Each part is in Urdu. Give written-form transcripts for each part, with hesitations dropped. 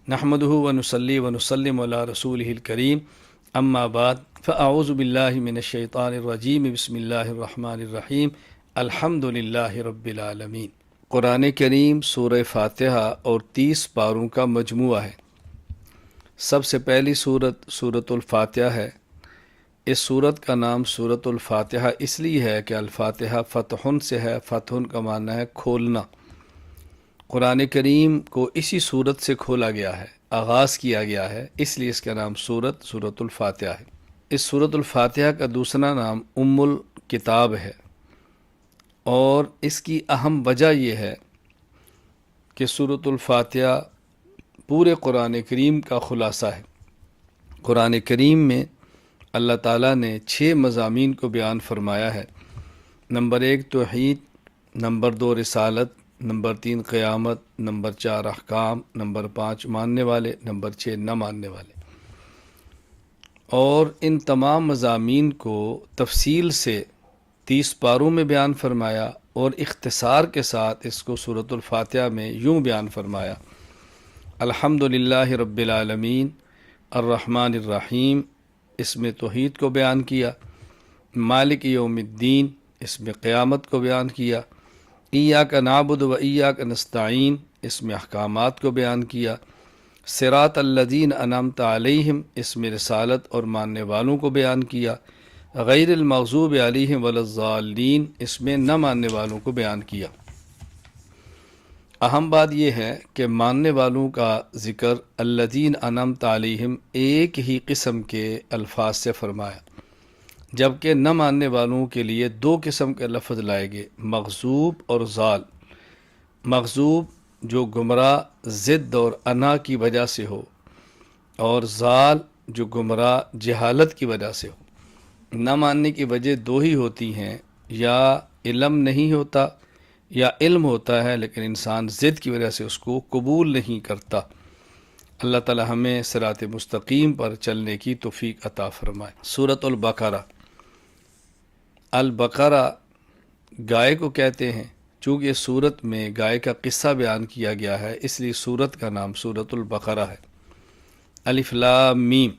نحمدہ ونصلی ونسلم علی رسولہ الکریم اما بعد فاعوذ باللہ من الشیطان الرجیم بسم اللہ الرحمن الرحیم الحمد للہ رب العالمین۔ قرآن کریم سورہ فاتحہ اور 30 پاروں کا مجموعہ ہے۔ سب سے پہلی سورت سورۃ الفاتحہ ہے۔ اس سورت کا نام سورۃ الفاتحہ اس لیے ہے کہ الفاتحہ فتحن سے ہے، فتحن کا معنی ہے کھولنا۔ قرآن کریم کو اسی سورت سے کھولا گیا ہے، آغاز کیا گیا ہے، اس لیے اس کا نام سورۃ الفاتحہ ہے۔ اس سورۃ الفاتحہ کا دوسرا نام ام الکتاب ہے، اور اس کی اہم وجہ یہ ہے کہ سورۃ الفاتحہ پورے قرآن کریم کا خلاصہ ہے۔ قرآن کریم میں اللہ تعالیٰ نے 6 مضامین کو بیان فرمایا ہے۔ نمبر 1 توحید، نمبر 2 رسالت، نمبر 3 قیامت، نمبر 4 احکام، نمبر 5 ماننے والے، نمبر 6 نہ ماننے والے۔ اور ان تمام مضامین کو تفصیل سے 30 پاروں میں بیان فرمایا، اور اختصار کے ساتھ اس کو سورۃ الفاتحہ میں یوں بیان فرمایا: الحمد للہ رب العالمین الرحمن الرحیم، اس میں توحید کو بیان کیا۔ مالک یوم الدین، اس میں قیامت کو بیان کیا۔ ایاک نعبد و ایاک نستعین، اس میں احکامات کو بیان کیا۔ صراط الذین انعمت علیہم، اس میں رسالت اور ماننے والوں کو بیان کیا۔ غیر المغضوب علیہم ولا الضالین، اس میں نہ ماننے والوں کو بیان کیا۔ اہم بات یہ ہے کہ ماننے والوں کا ذکر الذین انعمت علیہم ایک ہی قسم کے الفاظ سے فرمایا، جبکہ نہ ماننے والوں کے لیے 2 قسم کے لفظ لائے گئے: مغضوب اور ضال۔ مغضوب جو گمراہ ضد اور انا کی وجہ سے ہو، اور ضال جو گمراہ جہالت کی وجہ سے ہو۔ نہ ماننے کی وجہ 2 ہی ہوتی ہیں، یا علم نہیں ہوتا یا علم ہوتا ہے لیکن انسان ضد کی وجہ سے اس کو قبول نہیں کرتا۔ اللہ تعالی ہمیں صراط مستقیم پر چلنے کی توفیق عطا فرمائے۔ سورۃ البقرہ۔ البقرہ گائے کو کہتے ہیں، چونکہ اس سورت میں گائے کا قصہ بیان کیا گیا ہے، اس لیے سورت کا نام سورۃ البقرہ ہے۔ الف لام میم۔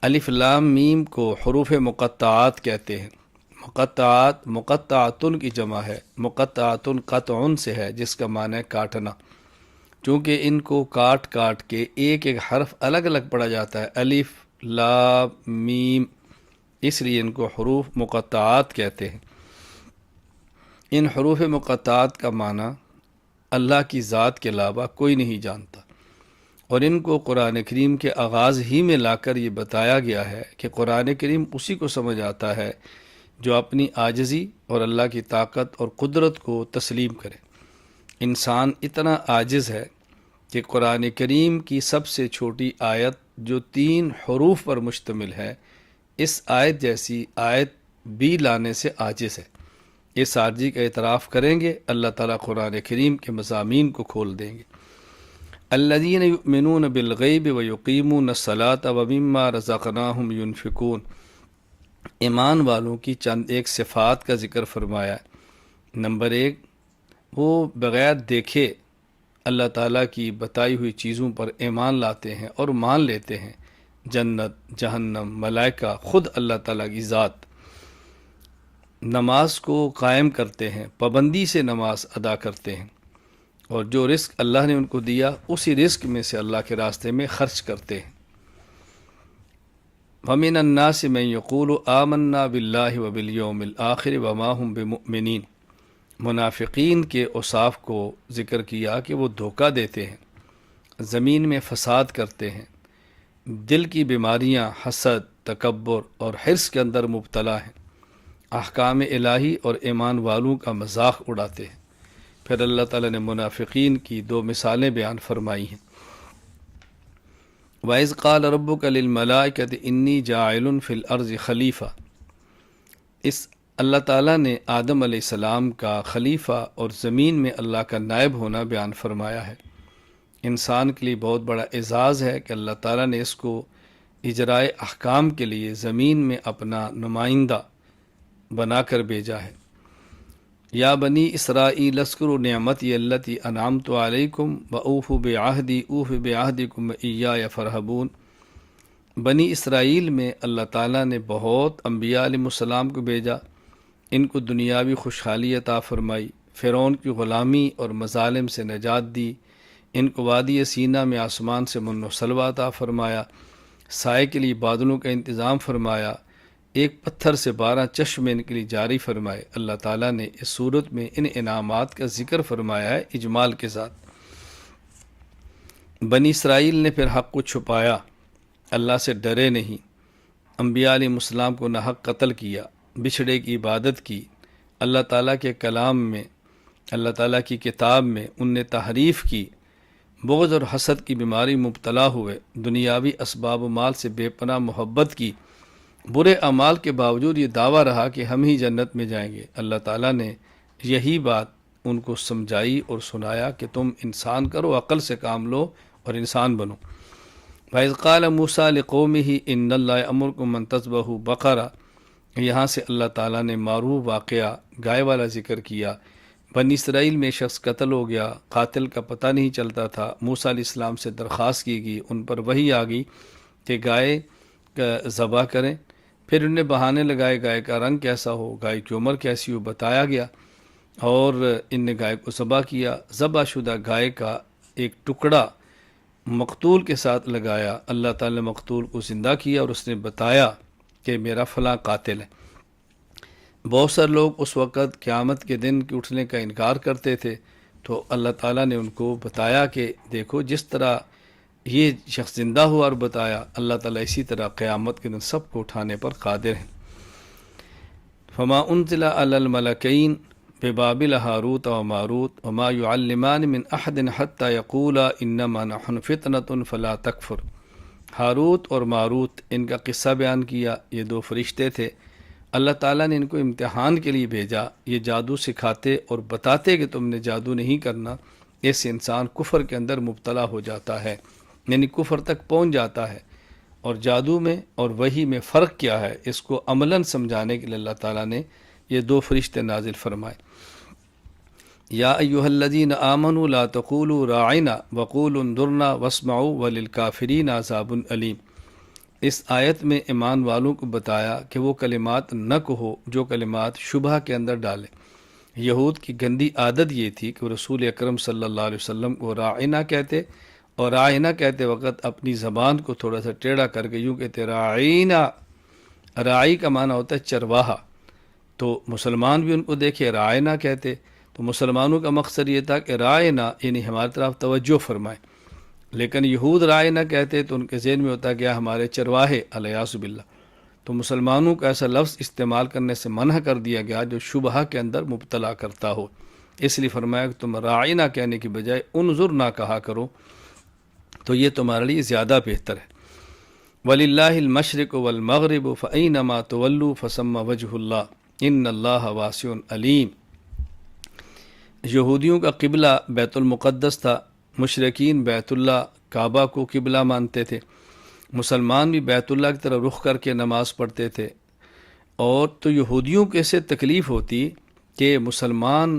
الف لام میم کو حروف مقطعات کہتے ہیں۔ مقطعات مقطعاتن کی جمع ہے، مقطعاتن قطعن سے ہے، جس کا معنی ہے کاٹنا۔ چونکہ ان کو کاٹ کاٹ کے ایک ایک حرف الگ الگ پڑھا جاتا ہے، الف لام میم، اس لیے ان کو حروف مقطعات کہتے ہیں۔ ان حروف مقطعات کا معنی اللہ کی ذات کے علاوہ کوئی نہیں جانتا، اور ان کو قرآن کریم کے آغاز ہی میں لا کر یہ بتایا گیا ہے کہ قرآن کریم اسی کو سمجھ آتا ہے جو اپنی عاجزی اور اللہ کی طاقت اور قدرت کو تسلیم کرے۔ انسان اتنا عاجز ہے کہ قرآن کریم کی سب سے چھوٹی آیت جو 3 حروف پر مشتمل ہے، اس آیت جیسی آیت بھی لانے سے عاجز ہے۔ اس عاجزی کا اعتراف کریں گے، اللہ تعالیٰ قرآن کریم کے مضامین کو کھول دیں گے۔ الذین یؤمنون بالغیب ویقیمون الصلاۃ ومما رزقناہم ینفقون۔ ایمان والوں کی چند ایک صفات کا ذکر فرمایا ہے۔ نمبر 1، وہ بغیر دیکھے اللہ تعالیٰ کی بتائی ہوئی چیزوں پر ایمان لاتے ہیں اور مان لیتے ہیں، جنت، جہنم، ملائکہ، خود اللہ تعالیٰ کی ذات۔ نماز کو قائم کرتے ہیں، پابندی سے نماز ادا کرتے ہیں، اور جو رزق اللہ نے ان کو دیا اسی رزق میں سے اللہ کے راستے میں خرچ کرتے ہیں۔ وَمِنَ النَّاسِ مَن يَقُولُ آمَنَّا بِاللَّهِ وَبِالْيَوْمِ الْآخِرِ وَمَا هُمْ بِمُؤْمِنِينَ۔ منافقین کے اوصاف کو ذکر کیا کہ وہ دھوکہ دیتے ہیں، زمین میں فساد کرتے ہیں، دل کی بیماریاں، حسد، تکبر اور حرص کے اندر مبتلا ہیں، احکام الہی اور ایمان والوں کا مذاق اڑاتے ہیں۔ پھر اللہ تعالیٰ نے منافقین کی 2 مثالیں بیان فرمائی ہیں۔ وَإِذْ قَالَ رَبُّكَ لِلْمَلَائِكَةِ إِنِّي جَاعِلٌ فِي الْأَرْضِ خلیفہ۔ اس اللہ تعالیٰ نے آدم علیہ السلام کا خلیفہ اور زمین میں اللہ کا نائب ہونا بیان فرمایا ہے۔ انسان کے لیے بہت بڑا اعزاز ہے کہ اللہ تعالیٰ نے اس کو اجرائے احکام کے لیے زمین میں اپنا نمائندہ بنا کر بھیجا ہے۔ یا بنی اسرائیل اذکروا نعمتی التی انعمت علیکم واوفوا بعہدی اوف بعہدکم وایای فرہبون۔ بنی اسرائیل میں اللہ تعالیٰ نے بہت انبیاء علیہ السلام کو بھیجا، ان کو دنیاوی خوشحالی عطا فرمائی، فرعون کی غلامی اور مظالم سے نجات دی، ان کو وادی سینا میں آسمان سے من و سلوہ عطا فرمایا، سائے کے لیے بادلوں کا انتظام فرمایا، ایک پتھر سے 12 چشمے ان کے لیے جاری فرمائے۔ اللہ تعالیٰ نے اس صورت میں ان انعامات کا ذکر فرمایا ہے اجمال کے ساتھ۔ بنی اسرائیل نے پھر حق کو چھپایا، اللہ سے ڈرے نہیں، انبیاء علیہ السلام کو ناحق قتل کیا، بچھڑے کی عبادت کی، اللہ تعالیٰ کے کلام میں، اللہ تعالیٰ کی کتاب میں ان نے تحریف کی، بغض اور حسد کی بیماری مبتلا ہوئے، دنیاوی اسباب و مال سے بے پناہ محبت کی، برے اعمال کے باوجود یہ دعویٰ رہا کہ ہم ہی جنت میں جائیں گے۔ اللہ تعالیٰ نے یہی بات ان کو سمجھائی اور سنایا کہ تم انسان کرو، عقل سے کام لو اور انسان بنو۔ وَإِذْ قَالَ مُوسَىٰ لِقَوْمِهِ إِنَّ اللَّهَ يَأْمُرُكُمْ أَن تَذْبَحُوا بَقَرَةً، یہاں سے اللہ تعالیٰ نے معروف واقعہ گائے والا ذکر کیا۔ بنی اسرائیل میں شخص قتل ہو گیا، قاتل کا پتہ نہیں چلتا تھا، موسیٰ علیہ السلام سے درخواست کی گئی، ان پر وحی آ گئی کہ گائے کا ذبح کریں۔ پھر انہوں نے بہانے لگائے گائے کا رنگ کیسا ہو، گائے کی عمر کیسی ہو، بتایا گیا، اور ان نے گائے کو ذبح کیا۔ ذبح شدہ گائے کا ایک ٹکڑا مقتول کے ساتھ لگایا، اللہ تعالی نے مقتول کو زندہ کیا اور اس نے بتایا کہ میرا فلاں قاتل ہے۔ بہت سارے لوگ اس وقت قیامت کے دن کے اٹھنے کا انکار کرتے تھے، تو اللہ تعالیٰ نے ان کو بتایا کہ دیکھو جس طرح یہ شخص زندہ ہوا اور بتایا، اللہ تعالیٰ اسی طرح قیامت کے دن سب کو اٹھانے پر قادر ہیں۔ فما انزل علی الملکین ببابل ہاروت و ماروت وما يعلمان من احد حتى يقولا انما نحن فتنة فلا تکفر۔ ہاروت اور ماروت، ان کا قصہ بیان کیا۔ یہ 2 فرشتے تھے، اللہ تعالیٰ نے ان کو امتحان کے لیے بھیجا، یہ جادو سکھاتے اور بتاتے کہ تم نے جادو نہیں کرنا، اس انسان کفر کے اندر مبتلا ہو جاتا ہے، یعنی کفر تک پہنچ جاتا ہے۔ اور جادو میں اور وحی میں فرق کیا ہے، اس کو عملاً سمجھانے کے لیے اللہ تعالیٰ نے یہ 2 فرشتے نازل فرمائے۔ یا ایھا الذین آمنوا لا تقولوا راعنا وقولوا انظرنا واسمعوا وللکافرین عذاب علیم۔ اس آیت میں ایمان والوں کو بتایا کہ وہ کلمات نہ کہو جو کلمات شبہ کے اندر ڈالیں۔ یہود کی گندی عادت یہ تھی کہ وہ رسول اکرم صلی اللہ علیہ وسلم کو راعنا کہتے، اور راعنا کہتے وقت اپنی زبان کو تھوڑا سا ٹیڑھا کر کے یوں کہتے راعینا۔ راعی کا معنی ہوتا ہے چرواہا، تو مسلمان بھی ان کو دیکھے راعنا کہتے، تو مسلمانوں کا مقصد یہ تھا کہ رائنا یعنی ہماری طرف توجہ فرمائیں، لیکن یہود رائنا کہتے تو ان کے ذہن میں ہوتا کہ ہمارے چرواہے الیاذ باللہ، تو مسلمانوں کا ایسا لفظ استعمال کرنے سے منع کر دیا گیا جو شبہ کے اندر مبتلا کرتا ہو۔ اس لیے فرمایا کہ تم رائنا کہنے کی بجائے انظر نہ کہا کرو، تو یہ تمہارے لیے زیادہ بہتر ہے۔ وَلِلَّهِ الْمَشْرِقُ وَالْمَغْرِبُ فَأَيْنَمَا تُوَلُّوا فَثَمَّ وَجْهُ اللَّهِ إِنَّ اللَّهَ وَاسِعٌ عَلِيمٌ۔ یہودیوں کا قبلہ بیت المقدس تھا، مشرکین بیت اللہ کعبہ کو قبلہ مانتے تھے، مسلمان بھی بیت اللہ کی طرف رخ کر کے نماز پڑھتے تھے۔ اور تو یہودیوں کو اسے تکلیف ہوتی کہ مسلمان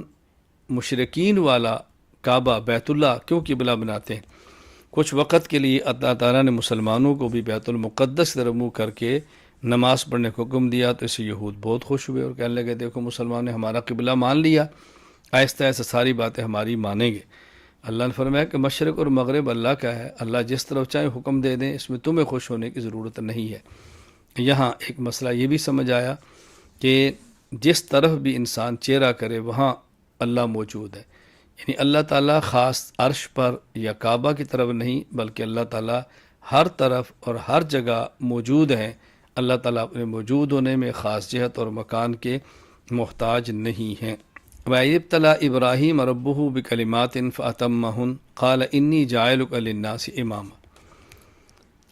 مشرکین والا کعبہ بیت اللہ کیوں قبلہ بناتے ہیں۔ کچھ وقت کے لیے اللہ تعالیٰ نے مسلمانوں کو بھی بیت المقدس کی طرف منہ کر کے نماز پڑھنے کو حکم دیا، تو اسے یہود بہت خوش ہوئے اور کہنے لگے دیکھو مسلمان نے ہمارا قبلہ مان لیا، آہستہ آہستہ ساری باتیں ہماری مانیں گے۔ اللہ نے فرمایا کہ مشرق اور مغرب اللہ کا ہے، اللہ جس طرف چاہے حکم دے دیں، اس میں تمہیں خوش ہونے کی ضرورت نہیں ہے۔ یہاں ایک مسئلہ یہ بھی سمجھ آیا کہ جس طرف بھی انسان چہرہ کرے وہاں اللہ موجود ہے، یعنی اللہ تعالیٰ خاص عرش پر یا کعبہ کی طرف نہیں، بلکہ اللہ تعالیٰ ہر طرف اور ہر جگہ موجود ہیں۔ اللہ تعالیٰ اپنے موجود ہونے میں خاص جہت اور مکان کے محتاج نہیں ہیں۔ وَإِذِ ابْتَلَىٰ إِبْرَاهِيمَ رَبُّهُ بِكَلِمَاتٍ فَأَتَمَّهُنَّ قَالَ إِنِّي جَاعِلُكَ لِلنَّاسِ إِمَامًا۔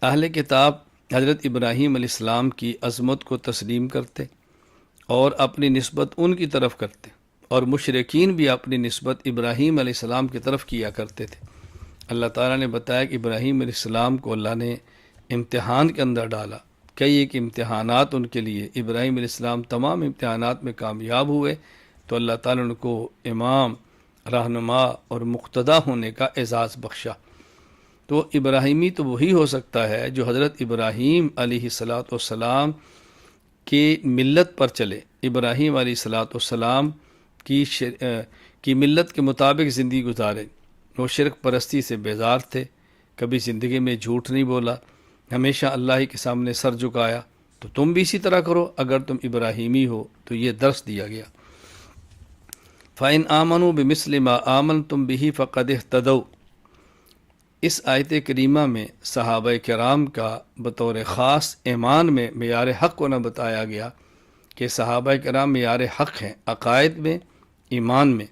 اہل کتاب حضرت ابراہیم علیہ السلام کی عظمت کو تسلیم کرتے اور اپنی نسبت ان کی طرف کرتے، اور مشرکین بھی اپنی نسبت ابراہیم علیہ السلام کی طرف کیا کرتے تھے۔ اللہ تعالیٰ نے بتایا کہ ابراہیم علیہ السلام کو اللہ نے امتحان کے اندر ڈالا، کئی ایک امتحانات ان کے لیے، ابراہیم علیہ السلام تمام امتحانات میں کامیاب ہوئے، تو اللہ تعالیٰ نے ان کو امام، رہنما اور مقتدا ہونے کا اعزاز بخشا۔ تو ابراہیمی تو وہی ہو سکتا ہے جو حضرت ابراہیم علیہ الصلاۃ والسلام کی ملت پر چلے، ابراہیم علیہ الصلاۃ والسلام کی ملت کے مطابق زندگی گزارے۔ وہ شرک پرستی سے بیزار تھے، کبھی زندگی میں جھوٹ نہیں بولا، ہمیشہ اللہ ہی کے سامنے سر جھکایا۔ تو تم بھی اسی طرح کرو، اگر تم ابراہیمی ہو تو یہ درس دیا گیا۔ فَإِنْ آمَنُوا بِمِثْلِ مَا آمَنْتُمْ بِهِ فَقَدِ اهْتَدَوْا۔ اس آیت کریمہ میں صحابہ کرام کا بطور خاص ایمان میں معیار حق کو نہ بتایا گیا کہ صحابہ کرام معیار حق ہیں، عقائد میں، ایمان میں،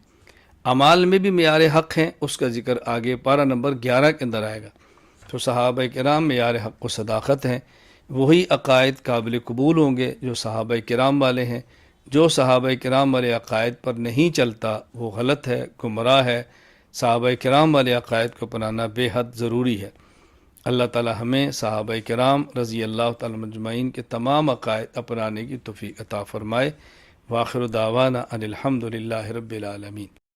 اعمال میں بھی معیار حق ہیں۔ اس کا ذکر آگے پارہ نمبر 11 کے اندر آئے گا۔ تو صحابہ کرام معیار حق و صداقت ہیں، وہی عقائد قابل قبول ہوں گے جو صحابہ کرام والے ہیں۔ جو صحابہ کرام والے عقائد پر نہیں چلتا وہ غلط ہے، گمراہ ہے۔ صحابہ کرام والے عقائد کو اپنانا بے حد ضروری ہے۔ اللہ تعالی ہمیں صحابہ کرام رضی اللہ تعالی مجمعین کے تمام عقائد اپنانے کی توفیق عطا فرمائے۔ وآخر دعوانا ان الحمد للہ رب العالمین۔